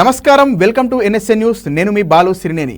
నమస్కారం, welcome to NSN news. నేను మీ బాలు సిరినేని.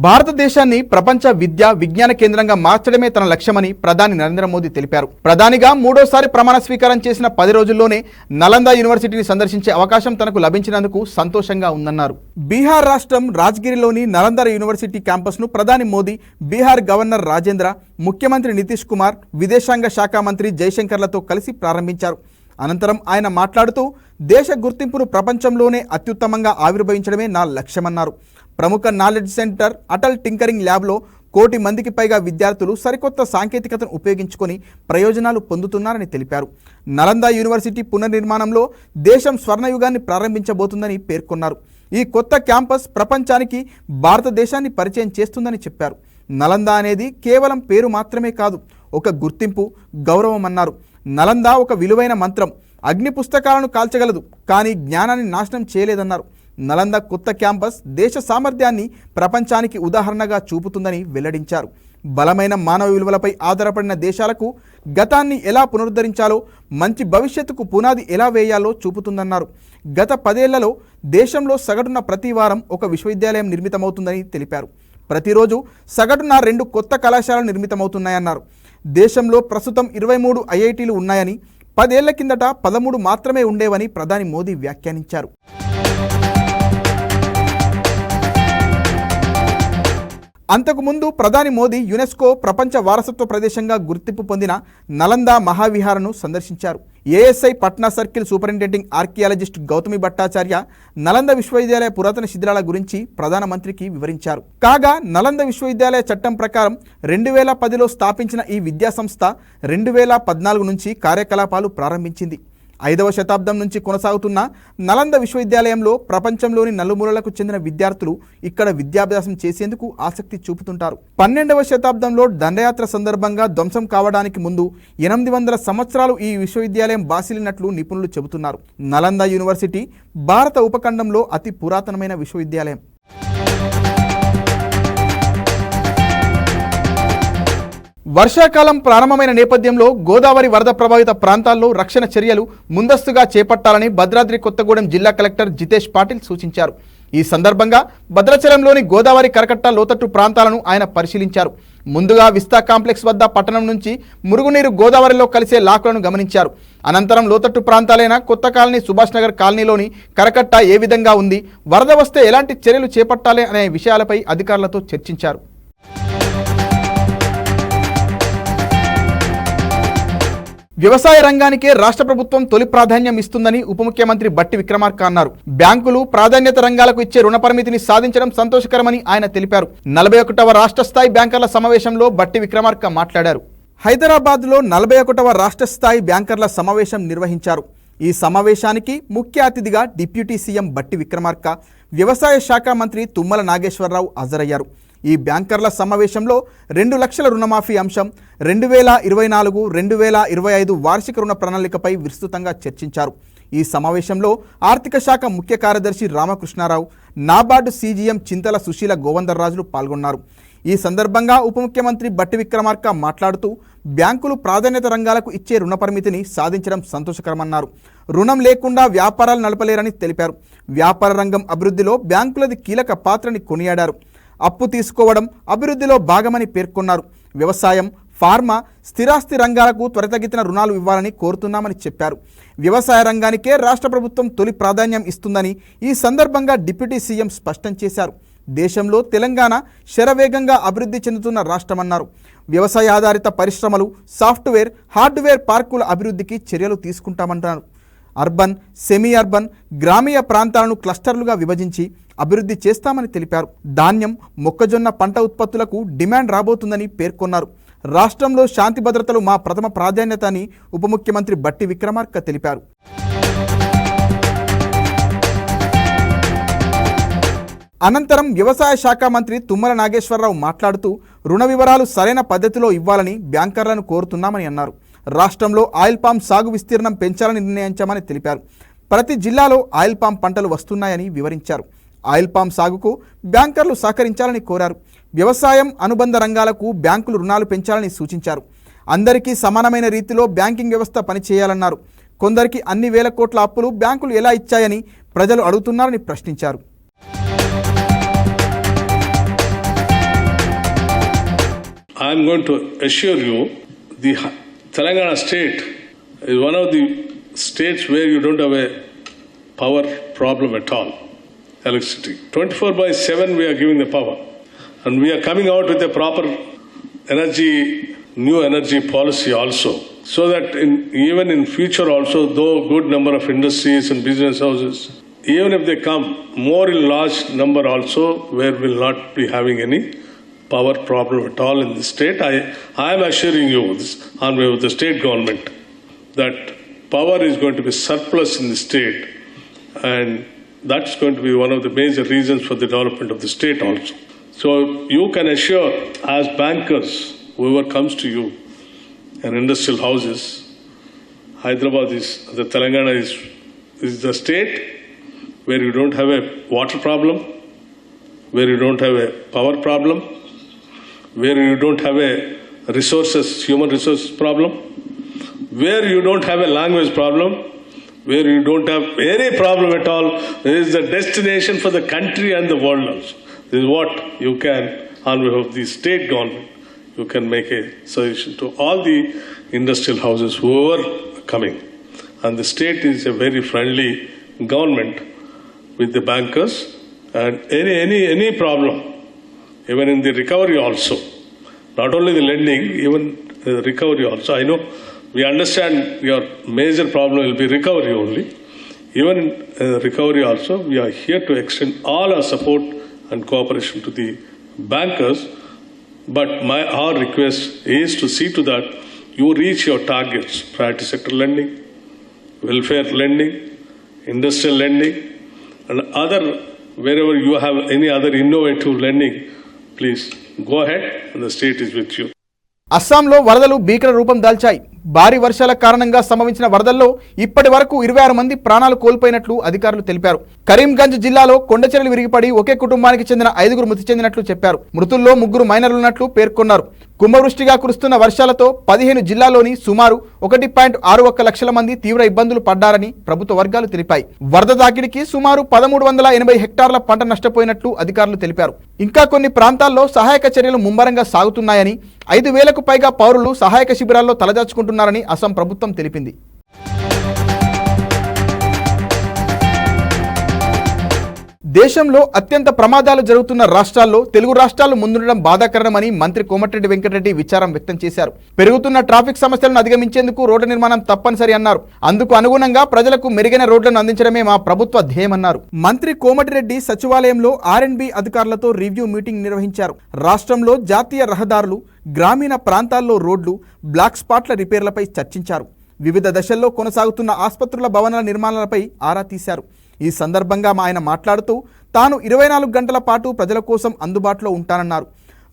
భారతదేశాన్ని ప్రపంచ విద్యా విజ్ఞాన కేంద్రంగా మార్చడమే తన లక్ష్యమని ప్రధాని నరేంద్ర మోదీ తెలిపారు. ప్రధానిగా మూడోసారి ప్రమాణ స్వీకారం చేసిన 10 రోజుల్లోనే నలంద యూనివర్సిటీని సందర్శించే అవకాశం తనకు లభించినందుకు సంతోషంగా ఉందన్నారు. బీహార్ రాష్ట్రం రాజ్గిరిలోని నలంద యూనివర్సిటీ క్యాంపస్ను ప్రధాని మోదీ, బీహార్ గవర్నర్ రాజేంద్ర, ముఖ్యమంత్రి నితీష్ కుమార్, విదేశాంగ శాఖ మంత్రి జైశంకర్లతో కలిసి ప్రారంభించారు. అనంతరం ఆయన మాట్లాడుతూ, దేశ గుర్తింపును ప్రపంచంలోనే అత్యుత్తమంగా ఆవిర్భవించడమే నా లక్ష్యమన్నారు. ప్రముఖ నాలెడ్జ్ సెంటర్ అటల్ టింకరింగ్ ల్యాబ్లో 1 కోటి మందికి పైగా విద్యార్థులు సరికొత్త సాంకేతికతను ఉపయోగించుకొని ప్రయోజనాలు పొందుతున్నారని తెలిపారు. నలంద యూనివర్సిటీ పునర్నిర్మాణంలో దేశం స్వర్ణయుగాన్ని ప్రారంభించబోతుందని పేర్కొన్నారు. ఈ కొత్త క్యాంపస్ ప్రపంచానికి భారతదేశాన్ని పరిచయం చేస్తుందని చెప్పారు. నలంద అనేది కేవలం పేరు మాత్రమే కాదు, ఒక గుర్తింపు, గౌరవం అన్నారు. నలంద ఒక విలువైన మంత్రం. అగ్ని పుస్తకాలను కాల్చగలదు, కానీ జ్ఞానాన్ని నాశనం చేయలేదన్నారు. నలంద కొత్త క్యాంపస్ దేశ సామర్థ్యాన్ని ప్రపంచానికి ఉదాహరణగా చూపుతుందని వెల్లడించారు. బలమైన మానవ విలువలపై ఆధారపడిన దేశాలకు గతాన్ని ఎలా పునరుద్ధరించాలో, మంచి భవిష్యత్తుకు పునాది ఎలా వేయాలో చూపుతుందన్నారు. గత 10 ఏళ్లలో దేశంలో సగటున ప్రతి వారం ఒక విశ్వవిద్యాలయం నిర్మితమవుతుందని తెలిపారు. ప్రతిరోజు సగటున 2 కొత్త కళాశాలలు నిర్మితమవుతున్నాయన్నారు. దేశంలో ప్రస్తుతం 23 IITలు ఉన్నాయని, 10 ఏళ్ల కిందట 13 మాత్రమే ఉండేవని ప్రధాని మోదీ వ్యాఖ్యానించారు. అంతకుముందు ప్రధాని మోదీ యునెస్కో ప్రపంచ వారసత్వ ప్రదేశంగా గుర్తింపు పొందిన నలంద మహావిహారను సందర్శించారు. ASI Patna circle superintending archaeologist Gautami Bhattacharya Nalanda విశ్వవిద్యాలయ పురాతన శిథిలాల గురించి ప్రధానమంత్రికి వివరించారు. కాగా నలంద విశ్వవిద్యాలయ చట్టం ప్రకారం 2010లో స్థాపించిన ఈ విద్యాసంస్థ 2014 నుంచి కార్యకలాపాలు ప్రారంభించింది. 5వ శతాబ్దం నుంచి కొనసాగుతున్న నలంద విశ్వవిద్యాలయంలో ప్రపంచంలోని నలుమూలలకు చెందిన విద్యార్థులు ఇక్కడ విద్యాభ్యాసం చేసేందుకు ఆసక్తి చూపుతుంటారు. 12వ శతాబ్దంలో దండయాత్ర సందర్భంగా ధ్వంసం కావడానికి ముందు 800 సంవత్సరాలు ఈ విశ్వవిద్యాలయం బాసిల్లినట్లు నిపుణులు చెబుతున్నారు. నలంద యూనివర్సిటీ భారత ఉపఖండంలో అతి పురాతనమైన విశ్వవిద్యాలయం. వర్షాకాలం ప్రారంభమైన నేపథ్యంలో గోదావరి వరద ప్రభావిత ప్రాంతాల్లో రక్షణ చర్యలు ముందస్తుగా చేపట్టాలని భద్రాద్రి కొత్తగూడెం జిల్లా కలెక్టర్ జితేష్ పాటిల్ సూచించారు. ఈ సందర్భంగా భద్రాచలంలోని గోదావరి కరకట్ట లోతట్టు ప్రాంతాలను ఆయన పరిశీలించారు. ముందుగా విస్తా కాంప్లెక్స్ వద్ద పట్టణం నుంచి మురుగునీరు గోదావరిలో కలిసే లాకులను గమనించారు. అనంతరం లోతట్టు ప్రాంతాలైన కొత్త కాలనీ, సుభాష్ నగర్ కాలనీలోని కరకట్ట ఏ విధంగా ఉంది, వరద వస్తే ఎలాంటి చర్యలు చేపట్టాలి అనే విషయాలపై అధికారులతో చర్చించారు. వ్యవసాయ రంగానికే రాష్ట్ర ప్రభుత్వం తొలి ప్రాధాన్యం ఇస్తుందని ఉప ముఖ్యమంత్రి బట్టి విక్రమార్క అన్నారు. బ్యాంకులు ప్రాధాన్యత రంగాలకు ఇచ్చే రుణ పరిమితిని సాధించడం సంతోషకరమని ఆయన తెలిపారు. 41వ రాష్ట్ర స్థాయి బ్యాంకర్ల సమావేశంలో బట్టి విక్రమార్క మాట్లాడారు. హైదరాబాద్లో 41వ రాష్ట్ర స్థాయి బ్యాంకర్ల సమావేశం నిర్వహించారు. ఈ సమావేశానికి ముఖ్య అతిథిగా డిప్యూటీ సీఎం బట్టి విక్రమార్క, వ్యవసాయ శాఖ మంత్రి తుమ్మల నాగేశ్వరరావు హాజరయ్యారు. ఈ బ్యాంకర్ల సమావేశంలో 2 లక్షల రుణమాఫీ అంశం, 2024-2025 వార్షిక రుణ ప్రణాళికపై విస్తృతంగా చర్చించారు. ఈ సమావేశంలో ఆర్థిక శాఖ ముఖ్య కార్యదర్శి రామకృష్ణారావు, నాబార్డు CGM చింతల సుశీల గోవందర్రాజులు పాల్గొన్నారు. ఈ సందర్భంగా ఉప ముఖ్యమంత్రి బట్టి విక్రమార్క మాట్లాడుతూ, బ్యాంకులు ప్రాధాన్యత రంగాలకు ఇచ్చే రుణ పరిమితిని సాధించడం సంతోషకరమన్నారు. రుణం లేకుండా వ్యాపారాలు నడపలేరని తెలిపారు. వ్యాపార రంగం అభివృద్ధిలో బ్యాంకులది కీలక పాత్రని కొనియాడారు. అప్పు తీసుకోవడం అభివృద్ధిలో భాగమని పేర్కొన్నారు. వ్యవసాయం, ఫార్మా, స్థిరాస్తి రంగాలకు త్వరితగతిన రుణాలు ఇవ్వాలని కోరుతున్నామని చెప్పారు. వ్యవసాయ రంగానికే రాష్ట్ర ప్రభుత్వం తొలి ప్రాధాన్యం ఇస్తుందని ఈ సందర్భంగా డిప్యూటీ సీఎం స్పష్టం చేశారు. దేశంలో తెలంగాణ శరవేగంగా అభివృద్ధి చెందుతున్న రాష్ట్రమన్నారు. వ్యవసాయ ఆధారిత పరిశ్రమలు, సాఫ్ట్వేర్, హార్డ్వేర్ పార్కుల అభివృద్ధికి చర్యలు తీసుకుంటామన్నారు. అర్బన్, సెమీ అర్బన్, గ్రామీణ ప్రాంతాలను క్లస్టర్లుగా విభజించి అభివృద్ధి చేస్తామని తెలిపారు. ధాన్యం, మొక్కజొన్న పంట ఉత్పత్తులకు డిమాండ్ రాబోతుందని పేర్కొన్నారు. రాష్ట్రంలో శాంతి భద్రతలు మా ప్రథమ ప్రాధాన్యత అని ఉప ముఖ్యమంత్రి బట్టి విక్రమార్క తెలిపారు. అనంతరం వ్యవసాయ శాఖ మంత్రి తుమ్మల నాగేశ్వరరావు మాట్లాడుతూ, రుణ వివరాలు సరైన పద్ధతిలో ఇవ్వాలని బ్యాంకర్లను కోరుతున్నామని అన్నారు. రాష్ట్రంలో ఆయిల్ పామ్ సాగు విస్తీర్ణం పెంచాలని నిర్ణయించామని తెలిపారు. ప్రతి జిల్లాలో ఆయిల్ పామ్ పంటలు వస్తున్నాయని వివరించారు. ఆయిల్ పామ్ సాగుకు బ్యాంకర్లు సహకరించాలని కోరారు. వ్యవసాయం అనుబంధ రంగాలకు బ్యాంకులు రుణాలు పెంచాలని సూచించారు. అందరికీ సమానమైన రీతిలో బ్యాంకింగ్ వ్యవస్థ పనిచేయాలన్నారు. కొందరికి అన్ని వేల కోట్ల అప్పులు బ్యాంకులు ఎలా ఇచ్చాయని ప్రజలు అడుగుతున్నారని ప్రశ్నించారు. I am going to assure you, the Telangana state is one of the states where you don't have a power problem at all. Electricity. 24/7 we are giving the power. And we are coming out with a proper new energy policy also. So that even in future also, though good number of industries and business houses, even if they come more in large number also, where will not be having any power problem at all in the state. I am assuring you this, on behalf of the state government, that power is going to be surplus in the state, and that's going to be one of the major reasons for the development of the state also. So you can assure, as bankers, whoever comes to you, and industrial houses, Hyderabad the Telangana is the state where you don't have a water problem, where you don't have a power problem, where you don't have a human resources problem, where you don't have a language problem, where you don't have any problem at all. It is the destination for the country and the world also. This is what you can, on behalf of the state government, you can make a suggestion to all the industrial houses who are coming. And the state is a very friendly government with the bankers, and any problem, even in the recovery also, not only the lending, even the recovery also. I know we understand your major problem will be recovery only. Even in recovery also, we are here to extend all our support and cooperation to the bankers. But our request is to see to that you reach your targets: priority sector lending, welfare lending, industrial lending, and other, wherever you have any other innovative lending, please go ahead, and the state is with you. అస్సాంలో వరదలు భీకర రూపం దాల్చాయి. భారీ వర్షాల కారణంగా సంభవించిన వరదల్లో ఇప్పటి వరకు 26 మంది ప్రాణాలు కోల్పోయినట్లు అధికారులు తెలిపారు. కరీంగంజ్ జిల్లాలో కొండచెరలు విరిగిపడి ఒకే కుటుంబానికి చెందిన 5గురు మృతి చెందినట్లు చెప్పారు. మృతుల్లో 3 మైనర్లున్నట్లు పేర్కొన్నారు. కుంభవృష్టిగా కురుస్తున్న వర్షాలతో 15 జిల్లాల్లోని సుమారు 1.61 లక్షల మంది తీవ్ర ఇబ్బందులు పడ్డారని ప్రభుత్వ వర్గాలు తెలిపాయి. వరద తాకిడికి సుమారు 1380 హెక్టార్ల పంట నష్టపోయినట్లు అధికారులు తెలిపారు. ఇంకా కొన్ని ప్రాంతాల్లో సహాయక చర్యలు ముమ్మరంగా సాగుతున్నాయని, 5,000కు పైగా పౌరులు సహాయక శిబిరాల్లో తలదాచుకుంటున్నారని అస్సాం ప్రభుత్వం తెలిపింది. దేశంలో అత్యంత ప్రమాదాలు జరుగుతున్న రాష్ట్రాల్లో తెలుగు రాష్ట్రాలు ముందుండడం బాధాకరమని మంత్రి కోమటిరెడ్డి వెంకటరెడ్డి విచారం వ్యక్తం చేశారు. పెరుగుతున్న ట్రాఫిక్ సమస్యలను అధిగమించేందుకు రోడ్డు నిర్మాణం తప్పనిసరి అన్నారు. అందుకు అనుగుణంగా ప్రజలకు మెరుగైన రోడ్లను అందించడమే మా ప్రభుత్వ ధ్యేయమన్నారు. మంత్రి కోమటిరెడ్డి సచివాలయంలో R&B అధికారులతో రివ్యూ మీటింగ్ నిర్వహించారు. రాష్ట్రంలో జాతీయ రహదారులు, గ్రామీణ ప్రాంతాల్లో రోడ్లు, బ్లాక్ స్పాట్ల రిపేర్లపై చర్చించారు. వివిధ దశల్లో కొనసాగుతున్న ఆసుపత్రుల భవనాల నిర్మాణాలపై ఆరా తీశారు. ఈ సందర్భంగా ఆయన మాట్లాడుతూ తాను 24 గంటల పాటు ప్రజల కోసం అందుబాటులో ఉంటానన్నారు.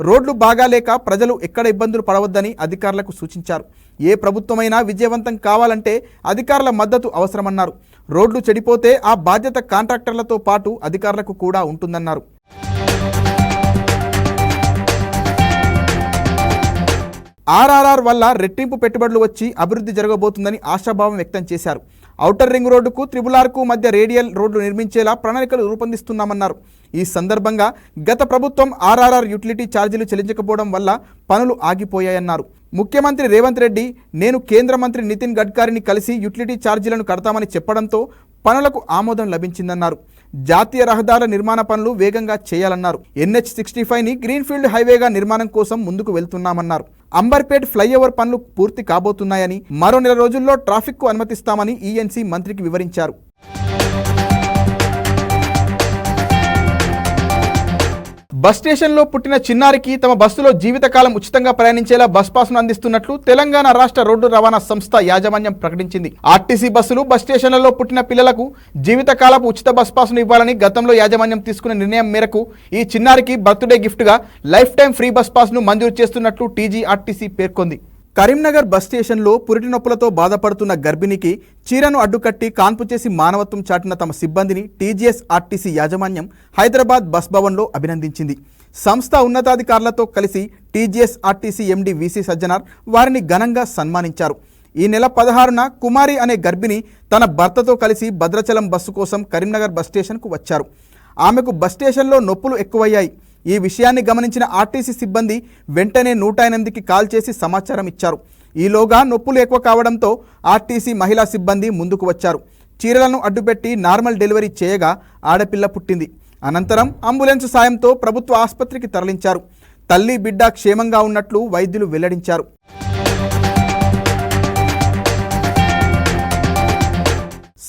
రోడ్లు బాగాలేక ప్రజలు ఎక్కడ ఇబ్బందులు పడవద్దని అధికారులకు సూచించారు. ఏ ప్రభుత్వమైనా విజయవంతం కావాలంటే అధికారుల మద్దతు అవసరమన్నారు. రోడ్లు చెడిపోతే ఆ బాధ్యత కాంట్రాక్టర్లతో పాటు అధికారులకు కూడా ఉంటుందన్నారు. RRR వల్ల రెట్టింపు పెట్టుబడులు వచ్చి అభివృద్ధి జరగబోతుందని ఆశాభావం వ్యక్తం చేశారు. ఔటర్ రింగ్ రోడ్డుకు త్రిబులార్కు మధ్య రేడియల్ రోడ్డు నిర్మించేలా ప్రణాళికలు రూపొందిస్తున్నామన్నారు. ఈ సందర్భంగా గత ప్రభుత్వం RRR యూటిలిటీ ఛార్జీలు చెల్లించకపోవడం వల్ల పనులు ఆగిపోయాయన్నారు. ముఖ్యమంత్రి రేవంత్ రెడ్డి నేను కేంద్ర మంత్రి నితిన్ గడ్కరీని కలిసి యూటిలిటీ ఛార్జీలను కడతామని చెప్పడంతో పనులకు ఆమోదం లభించిందన్నారు. జాతీయ రహదారుల నిర్మాణ పనులు వేగంగా చేయాలన్నారు. NH65ని గ్రీన్ఫీల్డ్ హైవేగా నిర్మాణం కోసం ముందుకు వెళ్తున్నామన్నారు. అంబర్పేట్ ఫ్లైఓవర్ పనులు పూర్తి కాబోతున్నాయని, మరో నెల రోజుల్లో ట్రాఫిక్కు అనుమతిస్తామని ENC మంత్రికి వివరించారు. బస్ స్టేషన్లో పుట్టిన చిన్నారికి తమ బస్సులో జీవితకాలం ఉచితంగా ప్రయాణించేలా బస్ పాస్ను అందిస్తున్నట్లు తెలంగాణ రాష్ట్ర రోడ్డు రవాణా సంస్థ యాజమాన్యం ప్రకటించింది. ఆర్టీసీ బస్సులు బస్ స్టేషన్లలో పుట్టిన పిల్లలకు జీవితకాలపు ఉచిత బస్ పాస్ను ఇవ్వాలని గతంలో యాజమాన్యం తీసుకున్న నిర్ణయం మేరకు ఈ చిన్నారికి బర్త్డే గిఫ్ట్గా లైఫ్ టైం ఫ్రీ బస్ పాస్ను మంజూరు చేస్తున్నట్లు TGRTC పేర్కొంది. కరీంనగర్ బస్ స్టేషన్లో పురిటి నొప్పులతో బాధపడుతున్న గర్భిణికి చీరను అడ్డుకట్టి కాన్పు చేసి మానవత్వం చాటిన తమ సిబ్బందిని TGSRTC యాజమాన్యం హైదరాబాద్ బస్ భవన్లో అభినందించింది. సంస్థ ఉన్నతాధికారులతో కలిసి TGSRTC MD VC సజ్జనార్ వారిని ఘనంగా సన్మానించారు. ఈ నెల 16న కుమారి అనే గర్భిణి తన భర్తతో కలిసి భద్రాచలం బస్సు కోసం కరీంనగర్ బస్ స్టేషన్కు వచ్చారు. ఆమెకు బస్ స్టేషన్లో నొప్పులు ఎక్కువయ్యాయి. ఈ విషయాన్ని గమనించిన ఆర్టీసీ సిబ్బంది వెంటనే 108కి కాల్ చేసి సమాచారం ఇచ్చారు. ఈలోగా నొప్పులు ఎక్కువ కావడంతో ఆర్టీసీ మహిళా సిబ్బంది ముందుకు వచ్చారు. చీరలను అడ్డుపెట్టి నార్మల్ డెలివరీ చేయగా ఆడపిల్ల పుట్టింది. అనంతరం అంబులెన్స్ సాయంతో ప్రభుత్వ ఆసుపత్రికి తరలించారు. తల్లి బిడ్డ క్షేమంగా ఉన్నట్లు వైద్యులు వెల్లడించారు.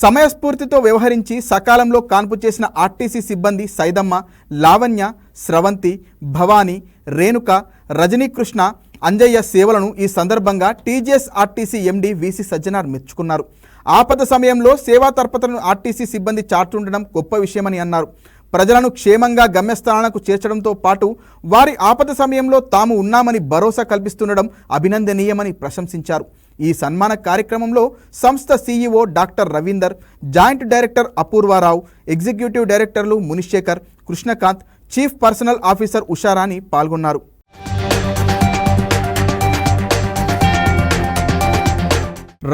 సమయస్ఫూర్తితో వ్యవహరించి సకాలంలో కాన్పు చేసిన ఆర్టీసీ సిబ్బంది సైదమ్మ, లావణ్య, స్రవంతి, భవానీ, రేణుక, రజనీకృష్ణ, అంజయ్య సేవలను ఈ సందర్భంగా TGS RTC MD VC Sajjanar మెచ్చుకున్నారు. ఆపద సమయంలో సేవా తత్పరతను ఆర్టీసీ సిబ్బంది చాటుండడం గొప్ప విషయమని అన్నారు. ప్రజలను క్షేమంగా గమ్యస్థానాలకు చేర్చడంతో పాటు వారి ఆపద సమయంలో తాము ఉన్నామని భరోసా కల్పిస్తుండడం అభినందనీయమని ప్రశంసించారు. ఈ సన్మాన కార్యక్రమంలో సంస్థ CEO doctor Ravinder, joint director Apoorva Rao, executive డైరెక్టర్లు Munishekar, Krishnakanth, chief personnel officer Usharani పాల్గొన్నారు.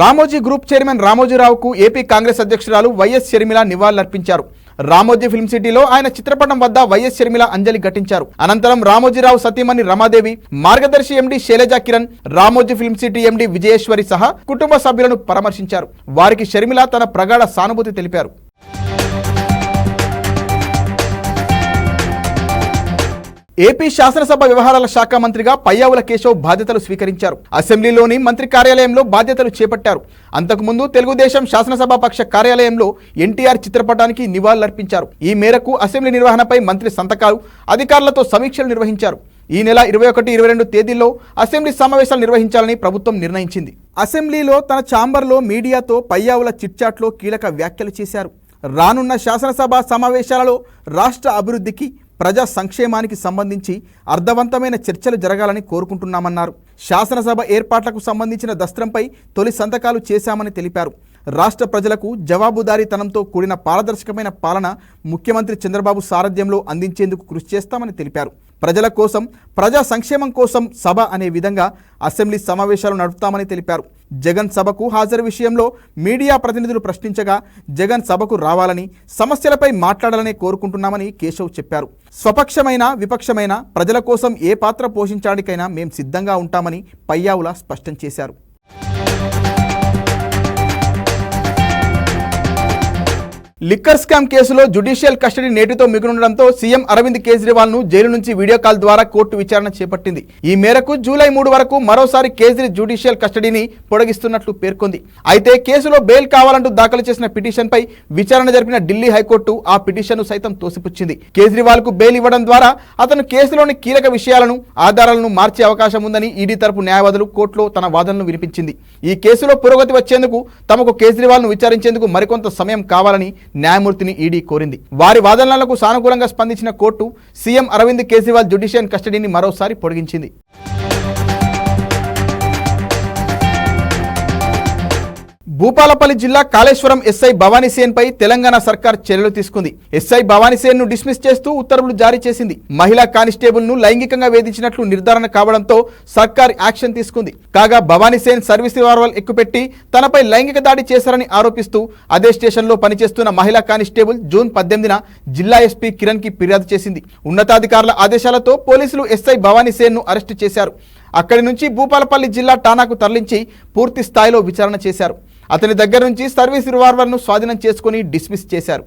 రామోజీ గ్రూప్ చైర్మన్ రామోజీరావుకు ఏపీ కాంగ్రెస్ అధ్యక్షురాలు వైఎస్ షర్మిల నివాళులర్పించారు. రామోజీ ఫిల్మ్ సిటీలో ఆయన చిత్రపటం వద్ద వైఎస్ షర్మిల అంజలి ఘటించారు. అనంతరం రామోజీరావు సతీమణి Ramadevi, Margadarsi MD Sailaja Kiran, Ramoji film city MD Vijayeshwari సహా కుటుంబ సభ్యులను పరామర్శించారు. వారికి షర్మిల తన ప్రగాఢ సానుభూతి తెలిపారు. ఏపీ శాసనసభ వ్యవహారాల శాఖ మంత్రిగా పయ్యావుల కేశవ్ బాధ్యతలు స్వీకరించారు. అసెంబ్లీలోని మంత్రి కార్యాలయంలో బాధ్యతలు చేపట్టారు. అంతకుముందు తెలుగుదేశం శాసనసభ పక్ష కార్యాలయంలో ఎన్టీఆర్ చిత్రపటానికి నివాళులర్పించారు. ఈ మేరకు అసెంబ్లీ నిర్వహణపై మంత్రి సంతకాలు, అధికారులతో సమీక్షలు నిర్వహించారు. ఈ నెల 21, 22 తేదీల్లో అసెంబ్లీ సమావేశాలు నిర్వహించాలని ప్రభుత్వం నిర్ణయించింది. అసెంబ్లీలో తన ఛాంబర్లో మీడియాతో పయ్యావుల చిట్చాట్లో కీలక వ్యాఖ్యలు చేశారు. రానున్న శాసనసభ సమావేశాలలో రాష్ట్ర అభివృద్ధికి, ప్రజా సంక్షేమానికి సంబంధించి అర్థవంతమైన చర్చలు జరగాలని కోరుకుంటున్నామన్నారు. శాసనసభ ఏర్పాట్లకు సంబంధించిన దస్త్రంపై తొలి సంతకాలు చేశామని తెలిపారు. రాష్ట్ర ప్రజలకు జవాబుదారీతనంతో కూడిన పారదర్శకమైన పాలన ముఖ్యమంత్రి చంద్రబాబు సారథ్యంలో అందించేందుకు కృషి చేస్తామని తెలిపారు. ప్రజల కోసం, ప్రజా సంక్షేమం కోసం సభ అనే విధంగా అసెంబ్లీ సమావేశాలు నడుపుతామని తెలిపారు. జగన్ సభకు హాజరు విషయంలో మీడియా ప్రతినిధులు ప్రశ్నించగా జగన్ సభకు రావాలని, సమస్యలపై మాట్లాడాలని కోరుకుంటున్నామని కేశవ్ చెప్పారు. స్వపక్షమైన, విపక్షమైన ప్రజల కోసం ఏ పాత్ర పోషించడానికైనా మేం సిద్ధంగా ఉంటామని పయ్యావుల స్పష్టం చేశారు. లిక్కర్ స్కామ్ కేసులో జ్యుడిషియల్ కస్టడీ నేటితో మిగులుండడంతో సీఎం అరవింద్ కేజ్రీవాల్ ను జైలు నుంచి వీడియో కాల్ ద్వారా కోర్టు విచారణ చేపట్టింది. ఈ మేరకు జూలై 3 వరకు మరోసారి కేజ్రీ జ్యుడిషియల్ కస్టడీని పొడిగిస్తున్నట్లు పేర్కొంది. అయితే కేసులో బెయిల్ కావాలంటూ దాఖలు చేసిన పిటిషన్పై విచారణ జరిపిన ఢిల్లీ హైకోర్టు ఆ పిటిషన్ను సైతం తోసిపుచ్చింది. కేజ్రీవాల్ కు బెయిల్ ఇవ్వడం ద్వారా అతను కేసులోని కీలక విషయాలను, ఆధారాలను మార్చే అవకాశం ఉందని ఈడీ తరపు న్యాయవాదులు కోర్టులో తన వాదనలు వినిపించింది. ఈ కేసులో పురోగతి వచ్చేందుకు తమకు కేజ్రీవాల్ ను విచారించేందుకు మరికొంత సమయం కావాలని న్యాయమూర్తిని ఈడీ కోరింది. వారి వాదనలకు సానుకూలంగా స్పందించిన court CM Arvind Kejriwal judicial కస్టడీని మరోసారి పొడిగించింది. భూపాలపల్లి జిల్లా కాళేశ్వరం ఎస్ఐ భవానీసేన్ పై తెలంగాణ సర్కార్ చర్యలు తీసుకుంది. ఎస్ఐ భవానీసేన్ ను డిస్మిస్ చేస్తూ ఉత్తర్వులు జారీ చేసింది. మహిళా కానిస్టేబుల్ ను లైంగికంగా వేధించినట్లు నిర్ధారణ కావడంతో సర్కార్ యాక్షన్ తీసుకుంది. కాగా భవానీసేన్ సర్వీస్ రివాల్వర్ ఎక్కుపెట్టి తనపై లైంగిక దాడి చేశారని ఆరోపిస్తూ అదే స్టేషన్లో పనిచేస్తున్న మహిళా కానిస్టేబుల్ జూన్ 18న జిల్లా ఎస్పీ కిరణ్ కి ఫిర్యాదు చేసింది. ఉన్నతాధికారుల ఆదేశాలతో పోలీసులు ఎస్ఐ భవానీసేన్ ను అరెస్టు చేశారు. అక్కడి నుంచి భూపాలపల్లి జిల్లా ఠాణాకు తరలించి పూర్తి స్థాయిలో విచారణ చేశారు. అతని దగ్గర నుంచి సర్వీస్ రివాల్వర్ను స్వాధీనం చేసుకుని డిస్మిస్ చేశారు.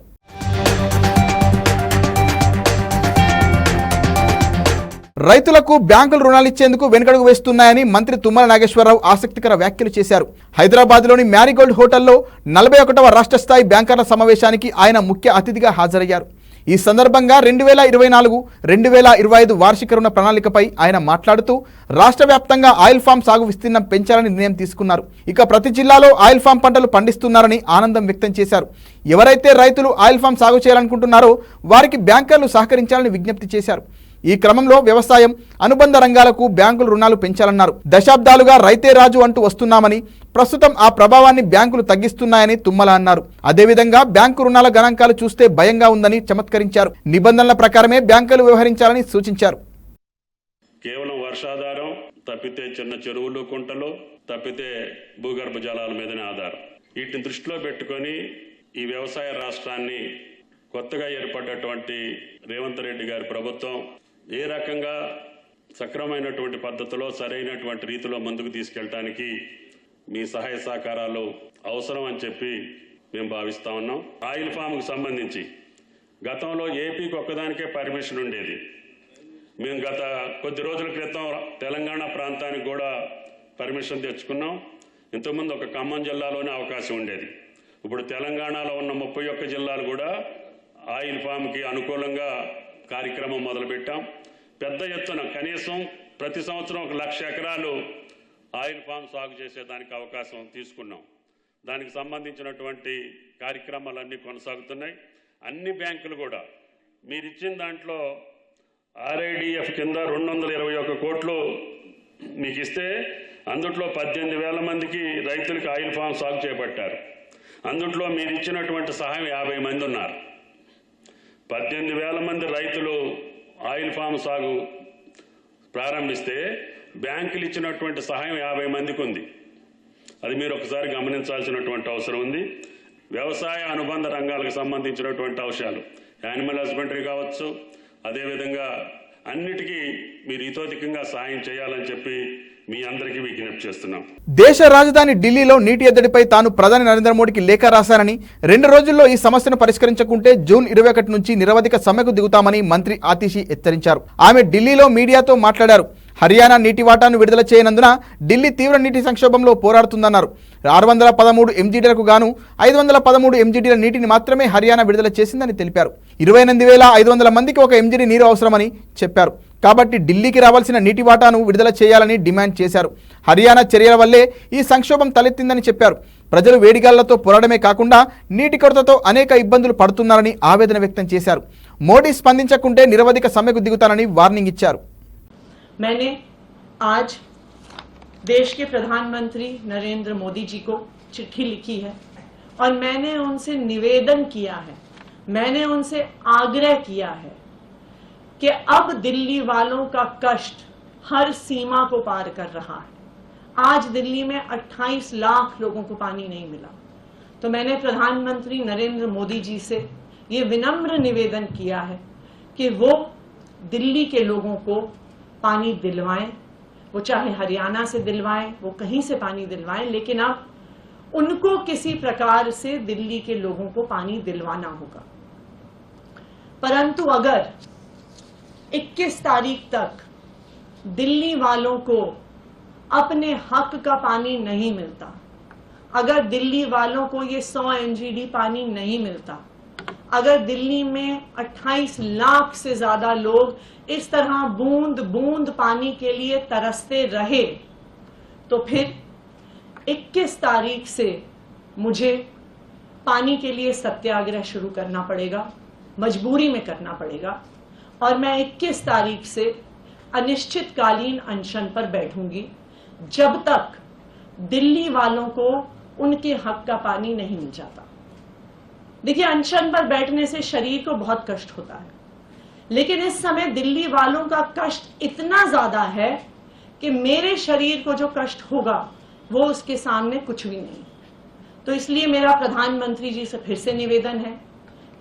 రైతులకు బ్యాంకులు రుణాలు ఇచ్చేందుకు వెనుకడుగు వేస్తున్నాయని మంత్రి తుమ్మల నాగేశ్వరరావు ఆసక్తికర వ్యాఖ్యలు చేశారు. హైదరాబాద్లోని మ్యారీగోల్డ్ హోటల్లో 41వ రాష్ట్ర స్థాయి బ్యాంకర్ల సమావేశానికి ఆయన ముఖ్య అతిథిగా హాజరయ్యారు. ఈ సందర్భంగా 2024-2025 వార్షిక రుణ ప్రణాళికపై ఆయన మాట్లాడుతూ రాష్ట్ర వ్యాప్తంగా ఆయిల్ ఫామ్ సాగు విస్తీర్ణం పెంచాలని నిర్ణయం తీసుకున్నారు. ఇక ప్రతి జిల్లాలో ఆయిల్ ఫామ్ పంటలు పండిస్తున్నారని ఆనందం వ్యక్తం చేశారు. ఎవరైతే రైతులు ఆయిల్ ఫామ్ సాగు చేయాలనుకుంటున్నారో వారికి బ్యాంకర్లు సహకరించాలని విజ్ఞప్తి చేశారు. ఈ క్రమంలో వ్యవసాయం, అనుబంధ రంగాలకు బ్యాంకులు రుణాలు పెంచాలన్నారు. దశాబ్దాలుగా రైతే రాజు అంటూ వస్తున్నామని, ప్రస్తుతం ఆ ప్రభావాన్ని బ్యాంకులు తగ్గిస్తున్నాయని తుమ్మల అన్నారు. అదేవిధంగా బ్యాంకు రుణాల గణాంకాలు చూస్తే భయంగా ఉందని చమత్కరించారు. నిబంధనల ప్రకారమే బ్యాంకులు వ్యవహరించాలని సూచించారు. కేవలం వర్షాధారం తప్పితే చిన్న చెరువులు, కుంటలు తప్పితే భూగర్భ జలాల మీదనే ఆధారం. వీటిని దృష్టిలో పెట్టుకొని ఈ వ్యవసాయ రాష్ట్రాన్ని కొత్తగా ఏర్పడ్డటువంటి రేవంత్ రెడ్డి గారి ప్రభుత్వం ఏ రకంగా సక్రమైనటువంటి పద్ధతిలో సరైనటువంటి రీతిలో ముందుకు తీసుకెళ్ళటానికి మీ సహాయ సహకారాలు అవసరం అని చెప్పి మేము భావిస్తా ఉన్నాం. ఆయిల్ ఫామ్కు సంబంధించి గతంలో ఏపీకి ఒక్కదానికే పర్మిషన్ ఉండేది. మేము గత కొద్ది రోజుల క్రితం తెలంగాణ ప్రాంతానికి కూడా పర్మిషన్ తెచ్చుకున్నాం. ఇంతకుముందు ఒక ఖమ్మం జిల్లాలోనే అవకాశం ఉండేది. ఇప్పుడు తెలంగాణలో ఉన్న 31 జిల్లాలు కూడా ఆయిల్ ఫామ్కి అనుకూలంగా కార్యక్రమం మొదలుపెట్టాం. పెద్ద ఎత్తున కనీసం ప్రతి సంవత్సరం 1,00,000 ఎకరాలు ఆయిల్ ఫామ్ సాగు చేసేదానికి అవకాశం తీసుకున్నాం. దానికి సంబంధించినటువంటి కార్యక్రమాలన్నీ కొనసాగుతున్నాయి. అన్ని బ్యాంకులు కూడా మీరు ఇచ్చిన దాంట్లో RIDF కింద 221 కోట్లు మీకు ఇస్తే అందుట్లో 18,000 మందికి రైతులకు ఆయిల్ ఫామ్ సాగు చేపట్టారు. అందుట్లో మీరు ఇచ్చినటువంటి సహాయం 50 మంది ఉన్నారు. 18,000 మంది రైతులు ఆయిల్ ఫామ్ సాగు ప్రారంభిస్తే బ్యాంకులు ఇచ్చినటువంటి సహాయం 50 మందికి ఉంది. అది మీరు ఒకసారి గమనించాల్సినటువంటి అవసరం ఉంది. వ్యవసాయ అనుబంధ రంగాలకు సంబంధించినటువంటి అంశాలు యానిమల్ హస్బెండరీ కావచ్చు, అదేవిధంగా అన్నిటికీ మీరు ఇతోధికంగా సాయం చేయాలని చెప్పి మీ అందరికీ విజ్ఞప్తి చేస్తున్నాం. దేశ రాజధాని ఢిల్లీలో నీటి ఎద్దడిపై తాను ప్రధాని నరేంద్ర మోడీకి లేఖ రాశానని, 2 రోజుల్లో ఈ సమస్యను పరిష్కరించకుంటే జూన్ 21 నుంచి నిరవధిక సమ్మెకు దిగుతామని మంత్రి ఆతిషి హెచ్చరించారు. ఆమె ఢిల్లీలో మీడియాతో మాట్లాడారు. హర్యానా నీటి వాటాను విడుదల చేయనందున ఢిల్లీ తీవ్ర నీటి సంక్షోభంలో పోరాడుతుందన్నారు. 613 MGDలకు గాను 513 MGDల నీటిని మాత్రమే హర్యానా విడుదల చేసిందని తెలిపారు. 28,500 మందికి 1 MGD నీరు అవసరమని చెప్పారు. కాబట్టి ఢిల్లీకి రావాల్సిన నీటి వాటాను విడుదల చేయాలని డిమాండ్ చేశారు. హర్యానా చర్యల వల్లే ఈ సంక్షోభం తలెత్తిందని చెప్పారు. ప్రజలు వేడిగాళ్లతో పోరాడమే కాకుండా నీటి కొరతతో అనేక ఇబ్బందులు పడుతున్నారని ఆవేదన వ్యక్తం చేశారు. మోడీ స్పందించకుంటే నిరవధిక సమ్మెకు దిగుతానని వార్నింగ్ ఇచ్చారు. मैंने आज देश के प्रधानमंत्री नरेंद्र मोदी जी को चिट्ठी लिखी है और मैंने उनसे निवेदन किया है, मैंने उनसे आग्रह किया है कि अब दिल्ली वालों का कष्ट हर सीमा को पार कर रहा है. आज दिल्ली में 28 लाख लोगों को पानी नहीं मिला. तो मैंने प्रधानमंत्री नरेंद्र मोदी जी से ये विनम्र निवेदन किया है कि वो दिल्ली के लोगों को पानी दिलवाएं, वो चाहे हरियाणा से दिलवाएं, वो कहीं से पानी दिलवाएं, लेकिन अब उनको किसी प्रकार से दिल्ली के लोगों को पानी दिलवाना होगा. परंतु अगर 21 तारीख तक दिल्ली वालों को अपने हक का पानी नहीं मिलता, अगर दिल्ली वालों को ये 100 MGD पानी नहीं मिलता, अगर दिल्ली में 28 लाख से ज्यादा लोग इस तरह बूंद बूंद पानी के लिए तरसते रहे, तो फिर 21 तारीख से मुझे पानी के लिए सत्याग्रह शुरू करना पड़ेगा, मजबूरी में करना पड़ेगा. और मैं 21 तारीख से अनिश्चितकालीन अनशन पर बैठूंगी जब तक दिल्ली वालों को उनके हक का पानी नहीं मिल जाता. देखिए, अनशन पर बैठने से शरीर को बहुत कष्ट होता है, लेकिन इस समय दिल्ली वालों का कष्ट इतना ज्यादा है कि मेरे शरीर को जो कष्ट होगा वो उसके सामने कुछ भी नहीं. तो इसलिए मेरा प्रधानमंत्री जी से फिर से निवेदन है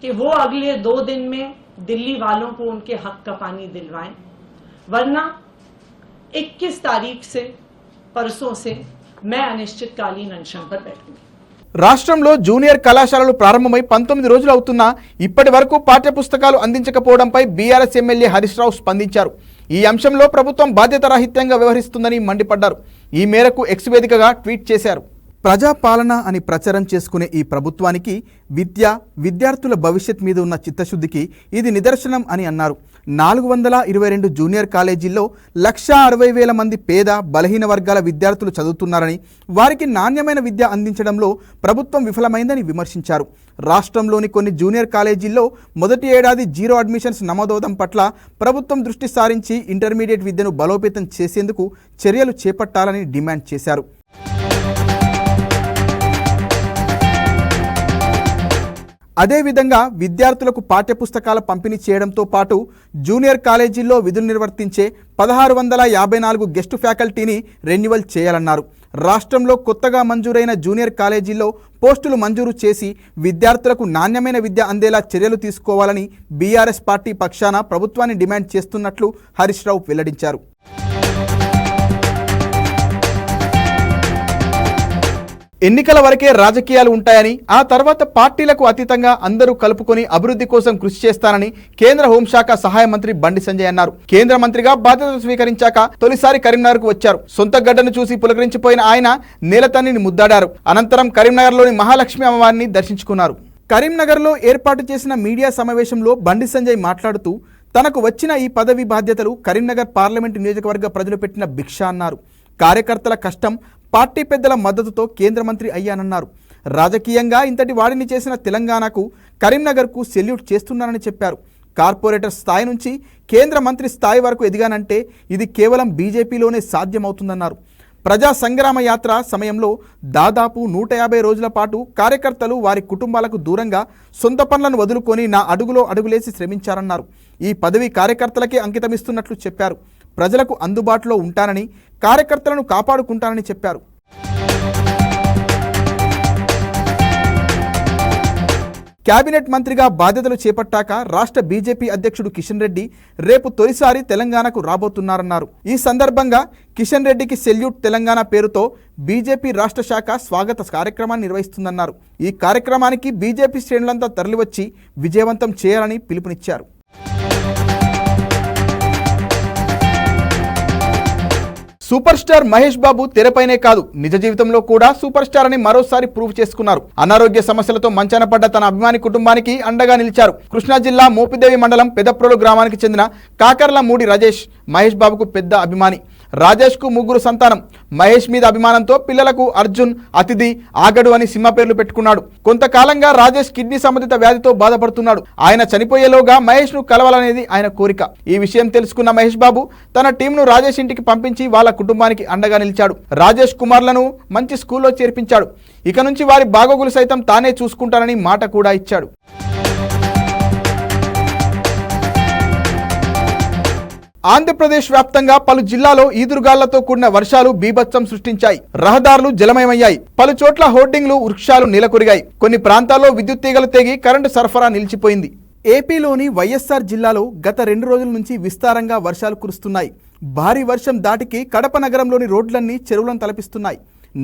कि वो अगले 2 दिन में दिल्ली वालों को उनके हक का पानी दिलवाएं, वरना 21 तारीख से परसों से मैं अनिश्चितकालीन अनशन पर बैठूंगी. రాష్ట్రంలో జూనియర్ కళాశాలలు ప్రారంభమై 19 రోజులు అవుతున్నా ఇప్పటి వరకు పాఠ్యపుస్తకాలు అందించకపోవడంపై బీఆర్ఎస్ ఎమ్మెల్యే హరీష్ రావు స్పందించారు. ఈ అంశంలో ప్రభుత్వం బాధ్యతారాహిత్యంగా వ్యవహరిస్తుందని మండిపడ్డారు. ఈ మేరకు ఎక్స్ వేదికగా ట్వీట్ చేశారు. ప్రజాపాలన అని ప్రచారం చేసుకునే ఈ ప్రభుత్వానికి విద్యార్థుల భవిష్యత్ మీద ఉన్న చిత్తశుద్ధికి ఇది నిదర్శనం అని అన్నారు. 422 జూనియర్ కాలేజీల్లో 1,60,000 మంది పేద బలహీన వర్గాల విద్యార్థులు చదువుతున్నారని, వారికి నాణ్యమైన విద్య అందించడంలో ప్రభుత్వం విఫలమైందని విమర్శించారు. రాష్ట్రంలోని కొన్ని జూనియర్ కాలేజీల్లో మొదటి ఏడాది జీరో అడ్మిషన్స్ నమోదవడం పట్ల ప్రభుత్వం దృష్టి సారించి ఇంటర్మీడియట్ విద్యను బలోపేతం చేసేందుకు చర్యలు చేపట్టాలని డిమాండ్ చేశారు. అదేవిధంగా విద్యార్థులకు పాఠ్యపుస్తకాల పంపిణీ చేయడంతో పాటు జూనియర్ కాలేజీల్లో విధులు నిర్వర్తించే 1,654 గెస్టు ఫ్యాకల్టీని రెన్యువల్ చేయాలన్నారు. రాష్ట్రంలో కొత్తగా మంజూరైన జూనియర్ కాలేజీల్లో పోస్టులు మంజూరు చేసి విద్యార్థులకు నాణ్యమైన విద్య అందేలా చర్యలు తీసుకోవాలని బీఆర్ఎస్ పార్టీ పక్షాన ప్రభుత్వాన్ని డిమాండ్ చేస్తున్నట్లు హరీష్ రావు వెల్లడించారు. ఎన్నికల వరకే రాజకీయాలు ఉంటాయని, ఆ తర్వాత పార్టీలకు అతీతంగా అందరూ కలుపుకొని అభివృద్ధి కోసం కృషి చేస్తానని కేంద్ర హోంశాఖ సహాయ మంత్రి బండి సంజయ్ అన్నారు. కేంద్ర మంత్రిగా బాధ్యతలు స్వీకరించాక తొలిసారి కరీంనగర్కు వచ్చారు. సొంత గడ్డను చూసి పులకరించిపోయిన ఆయన నేలతల్లిని ముద్దాడారు. అనంతరం కరీంనగర్లోని మహాలక్ష్మి అమ్మవారిని దర్శించుకున్నారు. కరీంనగర్లో ఏర్పాటు చేసిన మీడియా సమావేశంలో బండి సంజయ్ మాట్లాడుతూ తనకు వచ్చిన ఈ పదవి బాధ్యతలు కరీంనగర్ పార్లమెంటు నియోజకవర్గ ప్రజలు పెట్టిన భిక్ష అన్నారు. కార్యకర్తల కష్టం, పార్టీ పెద్దల మద్దతుతో కేంద్ర మంత్రి అయ్యానన్నారు. రాజకీయంగా ఇంతటి వాడిని చేసిన తెలంగాణకు, కరీంనగర్కు సెల్యూట్ చేస్తున్నానని చెప్పారు. కార్పొరేటర్ స్థాయి నుంచి కేంద్ర మంత్రి స్థాయి వరకు ఎదిగానంటే ఇది కేవలం బీజేపీలోనే సాధ్యమవుతుందన్నారు. ప్రజా సంగ్రామ యాత్ర సమయంలో దాదాపు 150 రోజుల పాటు కార్యకర్తలు వారి కుటుంబాలకు దూరంగా సొంత పనులను వదులుకొని నా అడుగులో అడుగులేసి శ్రమించారన్నారు. ఈ పదవి కార్యకర్తలకే అంకితమిస్తున్నట్లు చెప్పారు. ప్రజలకు అందుబాటులో ఉంటానని, కార్యకర్తలను కాపాడుకుంటానని చెప్పారు. కేబినెట్ మంత్రిగా బాధ్యతలు చేపట్టాక రాష్ట్ర బీజేపీ అధ్యక్షుడు కిషన్ రెడ్డి రేపు తొలిసారి తెలంగాణకు రాబోతున్నారన్నారు. ఈ సందర్భంగా కిషన్ రెడ్డికి సెల్యూట్ తెలంగాణ పేరుతో బీజేపీ రాష్ట్ర శాఖ స్వాగత కార్యక్రమాన్ని నిర్వహిస్తుందన్నారు. ఈ కార్యక్రమానికి బీజేపీ శ్రేణులంతా తరలివచ్చి విజయవంతం చేయాలని పిలుపునిచ్చారు. సూపర్ స్టార్ మహేష్ బాబు తెరపైనే కాదు, నిజ జీవితంలో కూడా సూపర్ స్టార్ అని మరోసారి ప్రూవ్ చేసుకున్నారు. అనారోగ్య సమస్యలతో మంచాన పడ్డ తన అభిమాని కుటుంబానికి అండగా నిలిచారు. కృష్ణా జిల్లా మోపిదేవి మండలం పెదప్రోలు గ్రామానికి చెందిన కాకర్లమూడి రాజేష్ మహేష్ బాబుకు పెద్ద అభిమాని. రాజేష్కు 3 సంతానం. మహేష్ మీద అభిమానంతో పిల్లలకు అర్జున్, అతిథి, ఆగడు అని సినిమా పేర్లు పెట్టుకున్నాడు. కొంతకాలంగా రాజేష్ కిడ్నీ సంబంధిత వ్యాధితో బాధపడుతున్నాడు. ఆయన చనిపోయేలోగా మహేష్ ను కలవాలనేది ఆయన కోరిక. ఈ విషయం తెలుసుకున్న మహేష్ బాబు తన టీంను రాజేష్ ఇంటికి పంపించి వాళ్ళ కుటుంబానికి అండగా నిలిచాడు. రాజేష్ కుమార్లను మంచి స్కూల్లో చేర్పించాడు. ఇక నుంచి వారి బాగోగులు సైతం తానే చూసుకుంటానని మాట కూడా ఇచ్చాడు. ఆంధ్రప్రదేశ్ వ్యాప్తంగా పలు జిల్లాలో ఈదురుగాళ్లతో కూడిన వర్షాలు బీభత్సం సృష్టించాయి. రహదారులు జలమయమయ్యాయి. పలు చోట్ల హోర్డింగ్లు, వృక్షాలు నీలకొరిగాయి. కొన్ని ప్రాంతాల్లో విద్యుత్ తీగలు తెగి కరెంటు సరఫరా నిలిచిపోయింది. ఏపీలోని వైఎస్ఆర్ జిల్లాలో గత 2 రోజుల నుంచి విస్తారంగా వర్షాలు కురుస్తున్నాయి. భారీ వర్షం దాటికి కడప నగరంలోని రోడ్లన్నీ చెరువులను తలపిస్తున్నాయి.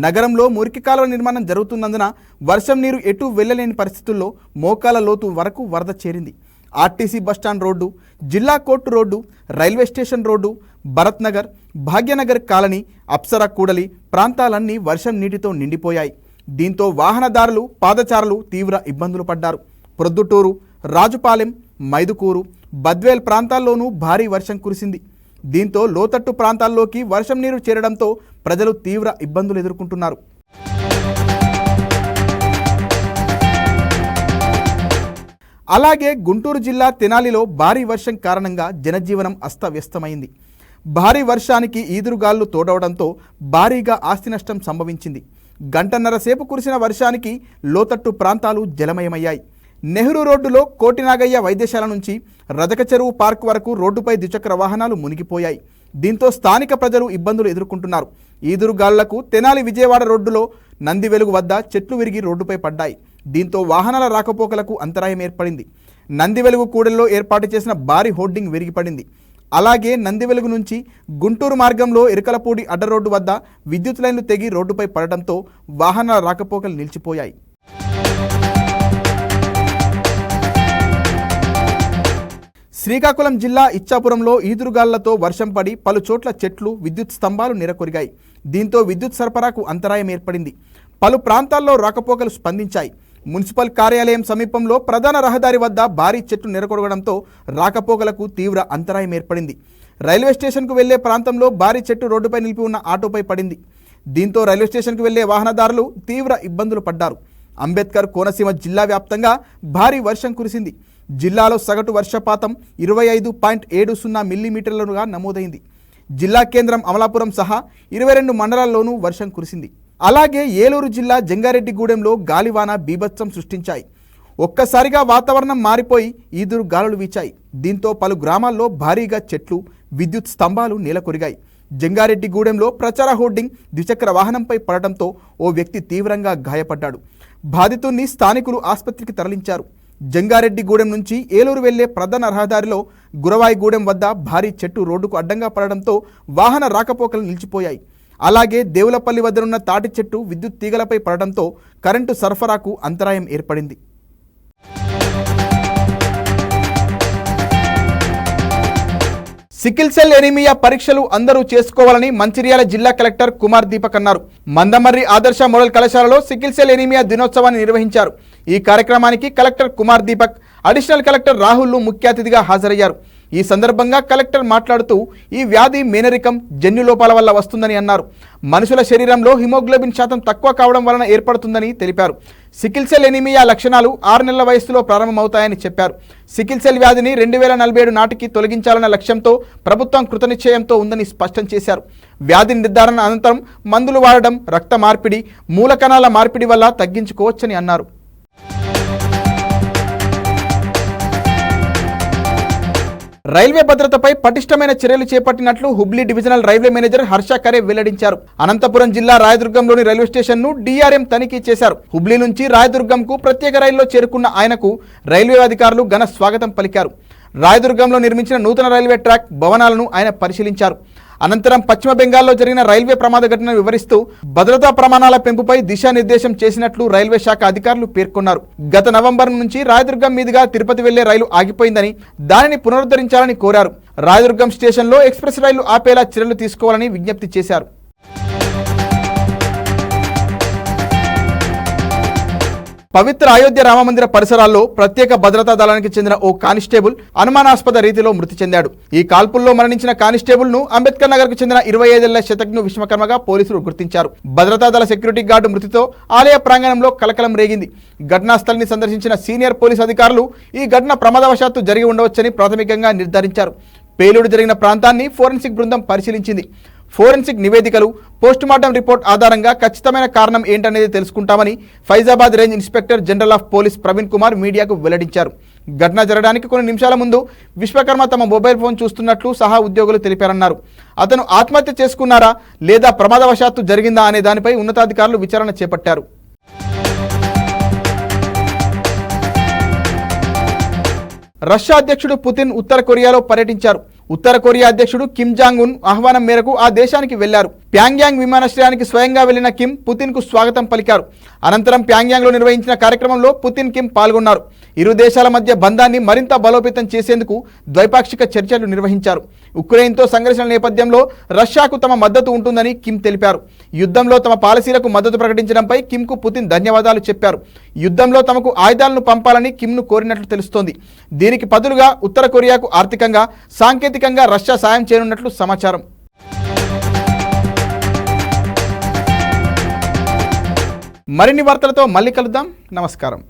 నగరంలో మురికి కాలువ నిర్మాణం జరుగుతున్నందున వర్షం నీరు ఎటూ వెళ్లలేని పరిస్థితుల్లో మోకాల లోతు వరకు వరద చేరింది. ఆర్టీసీ బస్టాండ్ రోడ్డు, జిల్లా court road, railway station road, Bharat Nagar, Bhagyanagar colony, Apsara కూడలి ప్రాంతాలన్నీ వర్షం నీటితో నిండిపోయాయి. దీంతో వాహనదారులు, పాదచారులు తీవ్ర ఇబ్బందులు పడ్డారు. ప్రొద్దుటూరు, రాజుపాలెం, మైదుకూరు, బద్వేల్ ప్రాంతాల్లోనూ భారీ వర్షం కురిసింది. దీంతో లోతట్టు ప్రాంతాల్లోకి వర్షం నీరు చేరడంతో ప్రజలు తీవ్ర ఇబ్బందులు ఎదుర్కొంటున్నారు. అలాగే గుంటూరు జిల్లా తెనాలిలో భారీ వర్షం కారణంగా జనజీవనం అస్తవ్యస్తమైంది. భారీ వర్షానికి ఈదురుగాళ్లు తోడవడంతో భారీగా ఆస్తి నష్టం సంభవించింది. గంటన్నర సేపు కురిసిన వర్షానికి లోతట్టు ప్రాంతాలు జలమయమయ్యాయి. నెహ్రూ రోడ్డులో కోటినాగయ్య వైద్యశాల నుంచి రజక చెరువు పార్క్ వరకు రోడ్డుపై ద్విచక్ర వాహనాలు మునిగిపోయాయి. దీంతో స్థానిక ప్రజలు ఇబ్బందులు ఎదుర్కొంటున్నారు. ఈదురుగాళ్లకు తెనాలి విజయవాడ రోడ్డులో నందివెలుగు వద్ద చెట్లు విరిగి రోడ్డుపై పడ్డాయి. దీంతో వాహనాల రాకపోకలకు అంతరాయం ఏర్పడింది. నందివెలుగు కూడలిలో ఏర్పాటు చేసిన భారీ హోర్డింగ్ విరిగిపడింది. అలాగే నందివెలుగు నుంచి గుంటూరు మార్గంలో ఎరుకలపూడి అడ్డరోడ్డు వద్ద విద్యుత్ లైన్లు తెగి రోడ్డుపై పడటంతో వాహనాల రాకపోకలు నిలిచిపోయాయి. శ్రీకాకుళం జిల్లా ఇచ్చాపురంలో ఈదురుగాళ్లతో వర్షం పడి పలు చోట్ల చెట్లు, విద్యుత్ స్తంభాలు నెరకొరిగాయి. దీంతో విద్యుత్ సరఫరాకు అంతరాయం ఏర్పడింది. పలు ప్రాంతాల్లో రాకపోకలు స్పందించాయి. మున్సిపల్ కార్యాలయం సమీపంలో ప్రధాన రహదారి వద్ద భారీ చెట్లు నెరకొరగడంతో రాకపోకలకు తీవ్ర అంతరాయం ఏర్పడింది. రైల్వే స్టేషన్కు వెళ్లే ప్రాంతంలో భారీ చెట్టు రోడ్డుపై నిలిపి ఉన్న ఆటోపై పడింది. దీంతో రైల్వే స్టేషన్కు వెళ్లే వాహనదారులు తీవ్ర ఇబ్బందులు పడ్డారు. అంబేద్కర్ కోనసీమ జిల్లా వ్యాప్తంగా భారీ వర్షం కురిసింది. జిల్లాలో సగటు వర్షపాతం 25.70 మిల్లీమీటర్లుగా నమోదైంది. జిల్లా కేంద్రం అమలాపురం సహా 22 మండలాల్లోనూ వర్షం కురిసింది. అలాగే ఏలూరు జిల్లా జంగారెడ్డిగూడెంలో గాలివాన బీభత్సం సృష్టించాయి. ఒక్కసారిగా వాతావరణం మారిపోయి ఈదురు గాలులు వీచాయి. దీంతో పలు గ్రామాల్లో భారీగా చెట్లు, విద్యుత్ స్తంభాలు నేలకొరిగాయి. జంగారెడ్డిగూడెంలో ప్రచార హోర్డింగ్ ద్విచక్ర వాహనంపై పడటంతో ఓ వ్యక్తి తీవ్రంగా గాయపడ్డాడు. బాధితుణ్ణి స్థానికులు ఆసుపత్రికి తరలించారు. జంగారెడ్డిగూడెం నుంచి ఏలూరు వెళ్లే ప్రధాన రహదారిలో గురవాయిగూడెం వద్ద భారీ చెట్టు రోడ్డుకు అడ్డంగా పడడంతో వాహన రాకపోకలు నిలిచిపోయాయి. అలాగే దేవులపల్లి వద్దనున్న తాటి చెట్టు విద్యుత్ తీగలపై పడడంతో కరెంటు సరఫరాకు అంతరాయం ఏర్పడింది. సికిల్ సెల్ ఎనీమియా పరీక్షలు అందరూ చేసుకోవాలని మంచిర్యాల జిల్లా కలెక్టర్ కుమార్ దీపక్ అన్నారు. మందమర్రి ఆదర్శ మోడల్ కళాశాలలో సికిల్ సెల్ ఎనీమియా దినోత్సవాన్ని నిర్వహించారు. ఈ కార్యక్రమానికి collector Kumar Deepak, additional collector Rahul ముఖ్య అతిథిగా హాజరయ్యారు. ఈ సందర్భంగా కలెక్టర్ మాట్లాడుతూ ఈ వ్యాధి మేనరికం, జన్యు లోపాల వల్ల వస్తుందని అన్నారు. మనుషుల శరీరంలో హిమోగ్లోబిన్ శాతం తక్కువ కావడం వలన ఏర్పడుతుందని తెలిపారు. సికిల్ సెల్ ఎనీమియా లక్షణాలు 6 నెలల వయసులో ప్రారంభమవుతాయని చెప్పారు. సికిల్ సెల్ వ్యాధిని 2047 నాటికి తొలగించాలన్న లక్ష్యంతో ప్రభుత్వం కృతనిశ్చయంతో ఉందని స్పష్టం చేశారు. వ్యాధి నిర్ధారణ అనంతరం మందులు వాడడం, రక్త మార్పిడి, మూల కణాల మార్పిడి వల్ల తగ్గించుకోవచ్చని అన్నారు. రైల్వే భద్రతపై పటిష్టమైన చర్యలు చేపట్టినట్లు Hubli divisional railway manager Harsha Khare వెల్లడించారు. అనంతపురం జిల్లా రాయదుర్గంలోని రైల్వే స్టేషన్ ను DRM తనిఖీ చేశారు. హుబ్లీ నుంచి రాయదుర్గంకు ప్రత్యేక రైల్లో చేరుకున్న ఆయనకు రైల్వే అధికారులు ఘన స్వాగతం పలికారు. రాయదుర్గంలో నిర్మించిన నూతన రైల్వే ట్రాక్ భవనాలను ఆయన పరిశీలించారు. అనంతరం పశ్చిమ బెంగాల్లో జరిగిన రైల్వే ప్రమాద ఘటనను వివరిస్తూ భద్రతా ప్రమాణాల పెంపుపై దిశానిర్దేశం చేసినట్లు రైల్వే శాఖ అధికారులు పేర్కొన్నారు. గత నవంబర్ నుంచి రాయదుర్గం మీదుగా తిరుపతి వెళ్లే రైలు ఆగిపోయిందని, దానిని పునరుద్ధరించాలని కోరారు. రాయదుర్గం స్టేషన్లో ఎక్స్ప్రెస్ రైలు ఆపేలా చర్యలు తీసుకోవాలని విజ్ఞప్తి చేశారు. పవిత్ర అయోధ్య రామమందిర పరిసరాల్లో ప్రత్యేక భద్రతా దళానికి చెందిన ఓ కానిస్టేబుల్ అనుమానాస్పద రీతిలో మృతి చెందాడు. ఈ కాల్పుల్లో మరణించిన కానిస్టేబుల్ ను అంబేద్కర్ నగర్ కు చెందిన 25 ఏళ్ల శతజ్ఞ విశ్వకర్మగా పోలీసులు గుర్తించారు. భద్రతా దళ సెక్యూరిటీ గార్డు మృతితో ఆలయ ప్రాంగణంలో కలకలం రేగింది. ఘటనా స్థలిని సందర్శించిన సీనియర్ పోలీస్ అధికారులు ఈ ఘటన ప్రమాదవశాత్తు జరిగి ఉండవచ్చని ప్రాథమికంగా నిర్ధారించారు. పేలుడు జరిగిన ప్రాంతాన్ని ఫోరెన్సిక్ బృందం పరిశీలించింది. ఫోరెన్సిక్ నివేదికలు, పోస్టుమార్టం రిపోర్ట్ ఆధారంగా ఖచ్చితమైన కారణం ఏంటనేది తెలుసుకుంటామని Faizabad range inspector general of police Praveen Kumar మీడియాకు వెల్లడించారు. ఘటన జరగడానికి కొన్ని నిమిషాల ముందు విశ్వకర్మ తమ మొబైల్ ఫోన్ చూస్తున్నట్లు సహా ఉద్యోగులు తెలిపారన్నారు. అతను ఆత్మహత్య చేసుకున్నారా లేదా ప్రమాదవశాత్తు జరిగిందా అనే దానిపై ఉన్నతాధికారులు విచారణ చేపట్టారు. రష్యా అధ్యక్షుడు పుతిన్ ఉత్తర కొరియాలో పర్యటించారు. ఉత్తర కొరియా అధ్యక్షుడు కిమ్ జాంగ్ ఉన్ ఆహ్వానం మేరకు ఆ దేశానికి వెళ్లారు. ప్యాంగ్యాంగ్ విమానాశ్రయానికి స్వయంగా వెళ్లిన కిమ్ పుతిన్ కు స్వాగతం పలికారు. అనంతరం ప్యాంగ్యాంగ్ లో నిర్వహించిన కార్యక్రమంలో పుతిన్, కిమ్ పాల్గొన్నారు. ఇరు దేశాల మధ్య బంధాన్ని మరింత బలోపేతం చేసేందుకు ద్వైపాక్షిక చర్చలు నిర్వహించారు. ఉక్రెయిన్తో సంఘర్షణ నేపథ్యంలో రష్యాకు తమ మద్దతు ఉంటుందని కిమ్ తెలిపారు. యుద్ధంలో తమ పాలసీలకు మద్దతు ప్రకటించడంపై కిమ్ కు పుతిన్ ధన్యవాదాలు చెప్పారు. యుద్ధంలో తమకు ఆయుధాలను పంపాలని కిమ్ ను కోరినట్లు తెలుస్తోంది. దీనికి బదులుగా ఉత్తర కొరియాకు ఆర్థికంగా, సాంకేతికంగా రష్యా సాయం చేయనున్నట్లు సమాచారం. మరిన్ని వార్తలతో మళ్ళీ కలుద్దాం. నమస్కారం.